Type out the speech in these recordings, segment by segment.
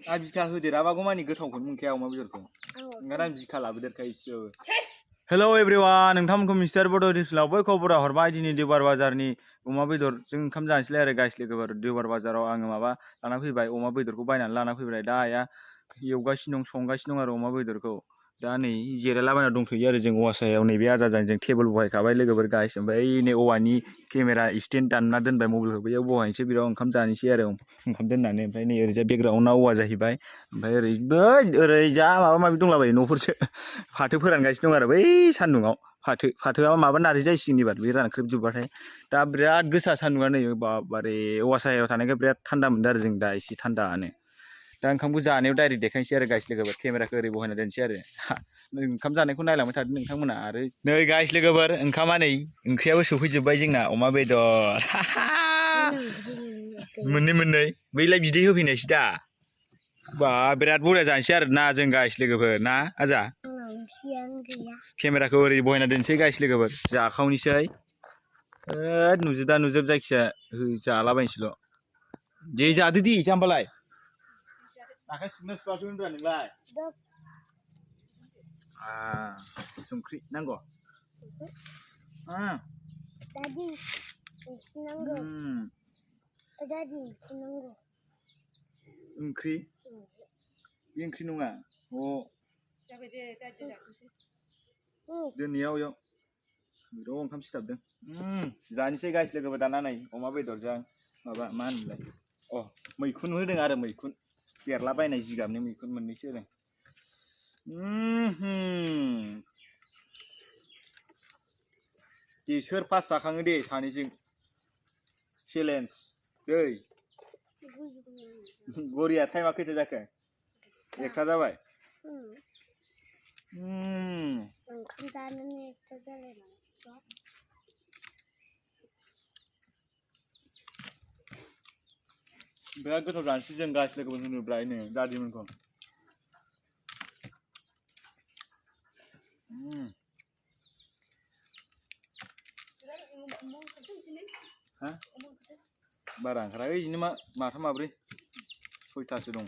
बिखा होदेराबागौ मानि गोथावखौनो मोनखाया अमा बेदरखौ ओंखायनो आं बिखा लाबोदेरखायोसो। हेलौ एभ्रिवान, नोंथांमोनखौ मिस्टार बड' डिसलाव बयखौ बरा हरबाय। दिनै देवबार बाजारनि अमा बेदरजों ओंखाम जानोसैलाय आरो गाइस लोगोफोर। देवबार बाजाराव आङो माबा लाना फैबाय, अमा बेदरखौ बायनानै लाना फैबाय। दा आइया एवगासिनो दं, संगासिनो दं आरो अमा बेदरखौ। दा नै जिरायलाबायना दंथ'यो आरो जों औवा सायाव। नैबे आजाजों जों टेबोल बहायखाबाय लोगोफोर गाइस। ओमफ्राय नै औवानि केमेरा स्टेन्ड दानना दोनबाय, मबाइलखौ बैयाव बहायनोसै, बेयाव ओंखाम जानोसै आरो ओंखाम दोननानै। ओमफ्राय नै ओरैजाय बेकग्राउन्डआ औवा जाहैबाय। ओमफ्राय ओरै जा माबा माबि दंलाबायो न'फोरसो। फाथो फोरानगासिनो दं आरो बै सान्दुङाव। फाथोआ माबा नारजि जासिगोन एबार बे रानख्रेबजोब्बाथाय। दा बिराद गोसा सान्दुङा नै बाबारे, औवा सायाव थानायखाय बिराद थान्दा मोनदों आरो जों दा एसे थान्दानो। दा ओंखामखौ जानायाव डाइरेक्ट देखायनोसै आरो गाइस लोगोफोर। केमेराखौ ओरै बहायना दोनसै आरो ओंखाम जानायखौ नायलांबाय थादों नोंथांमोना। आरो नै गाइस लोगोफोर, ओंखामा नै ओंख्रियाबो सौफैजोब्बाय जोंना, अमा बेदर मोननै बैलाय बिदै होफैनायसो दा। बा बिराद बरिया जानोसै आरो ना जों गाइस लोगोफोर ना आजा। केमेराखौ ओरै बहायना दोनसै गाइस लोगोफोर, जाखावनोसै। नुजोबदा नुजोब जायखिया जालाबायनोसैल'। दे जादो दे जाम्बालाय। आखाय सुना सुवाखै होनब्रा नोंलाय? संख्रि नांगौ? ओंख्रि? बे ओंख्रि नङा। जाबाय दे दादि जाथोंसै। दोननायाव बेयाव र' ओंखाम सिथाबदों। जानोसै गाइस लोगोफोर दाना नै अमा बेदरजों माबा मा होनोमोनलाय, मैखुन होदों आरो मैखुन बेरलाबायनाय जिगाबनि मैखुन मोननैसो होदों। दे सोर फार्स्ट जाखाङो दे सानैजों चेलेन्ज दै। बरिया, टाइमा खैथा जाखो? 1टा जाबाय। ओंखाम जानानै 1टा जालायलांबाय। बिराद गोथाव जानोसै जों गाइस लोगोफोर होनोब्ला नो दादिमोनखौ। बारा ओंखारा, बिदिनो माथाम माब्रै 6टासो दं।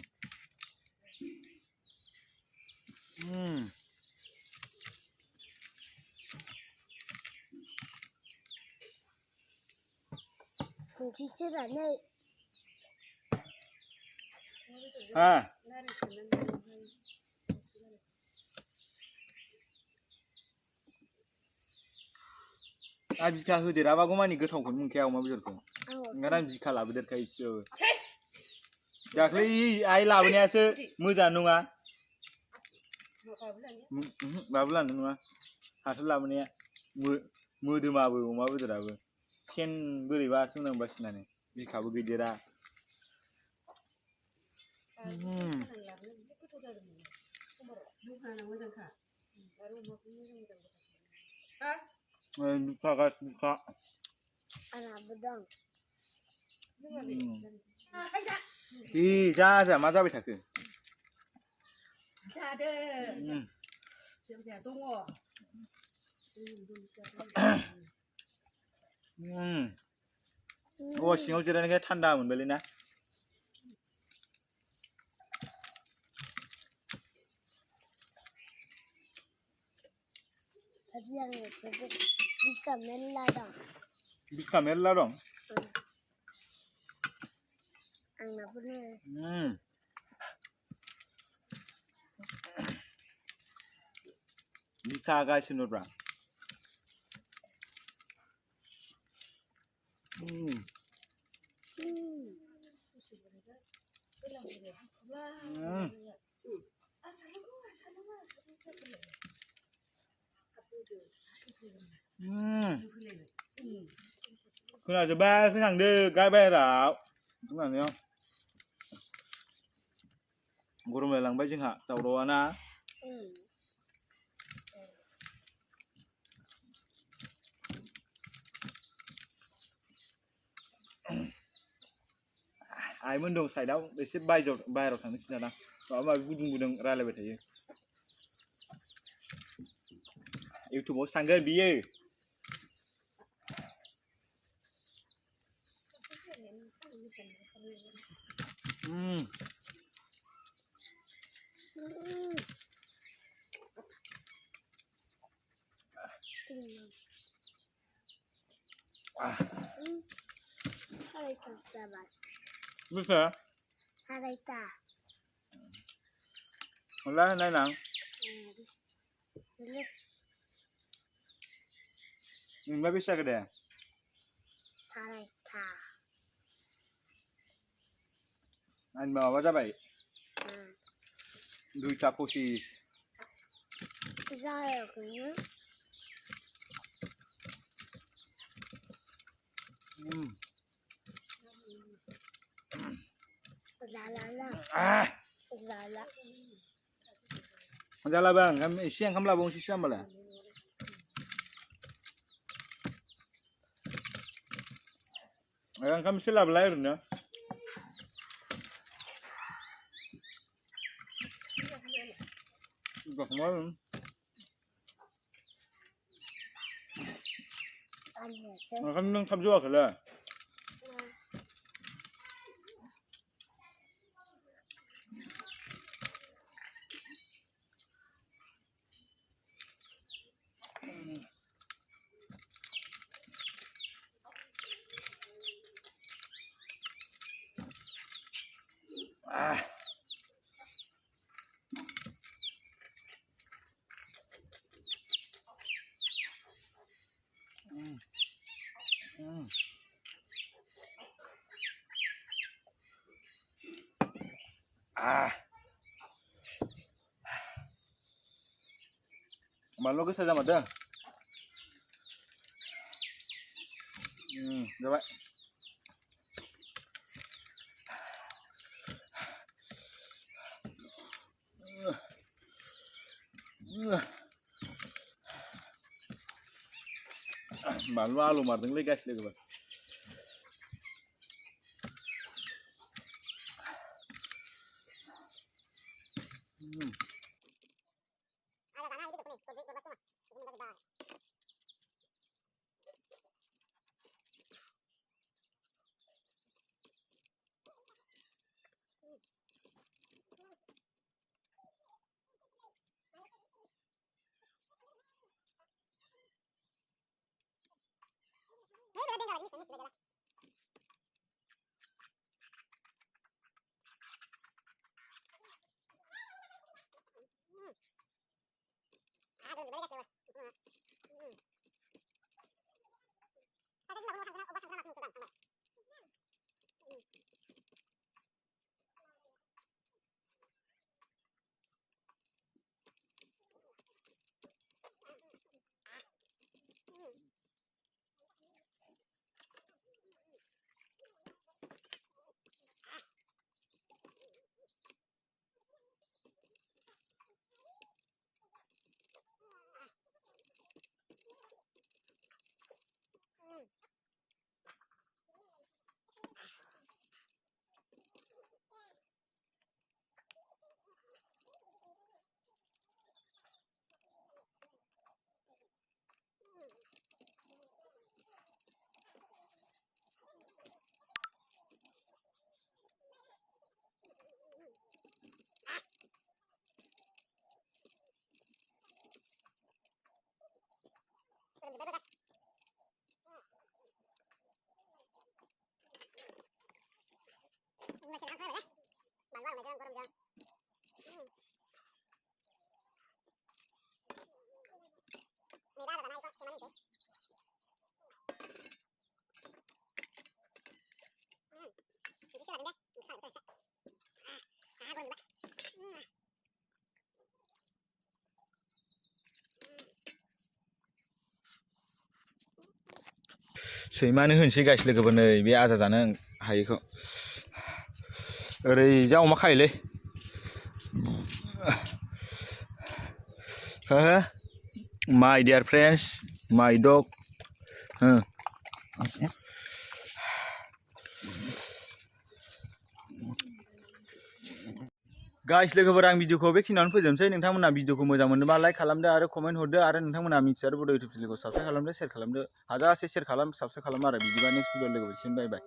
बिखा होदेराबागौ मानि गोथावखौनो मोनखाया अमा बेदरखौ ओंखायनो आं बिखा लाबोदेरखायोसो। दाख्लै आइ लाबोनायासो मोजां नङा। बाबु लानो नङा, हाथाय लाबोनाया मोदोमाबो अमा बेदराबो सेन बोरैबासो मोनां बासिनानो, बिखाबो गैदेरा। बिखा जा मा जाबाय थाखो? जादो जोंहा दङ। सिङाव जिरायनायखाय थान्दा मोनबायलै ना? बिखा मेरला दं। बिखा गाइस होनोब्रा खोनाजोब्बाय, खोनांदो गाय बाहेराव खोनानायाव। गरमलायलांबाय जोंहा दावरावआ ना? आइमोन दं साइडआव, एसे बाहेरायाव थांनोसै दाना। माबा माबि गुदुं रायलायबाय थायो। इउटुबावसो थांगोन बियो। 살아있다 사발. 무슨? 살아있다. 몰라 나랑. 뭐 bisa 그래? 살아있다. Anh mở vào ra vậy. Đuôi chạp posi. Giỏi cũng. Ra là bang, kami siang kami labong si siang bala. Ayan kami sila bala yun, no? Gak mau. Kami nang tham gia kala. Malu ke saja mada. Coba. Malu alu mardeng le guys le coba. सैमानो होनसै guys लोगोफोर नै बे आजा जानो हायैखौ ओरै जा अमा खायोलै my dear friends my dog guys लोगोफोर आं भिडिअखौ बेखिनियावनो फोजोबनोसै नोंथांमोना भिडिअखौ मोजां मोनोबा लाइक खालामदो आरो कमेन्ट हरदो आरो नोंथांमोना मिथिसार बड' इउटुब चेनेलखौ साबस्क्राइब खालामदो शेयार खालामदो हाजासे शेयार खालाम साबस्क्राइब खालाम आरो बिदिबा नेक्स्ट भिडिअ लोगो मोनसिगोन बाय बाय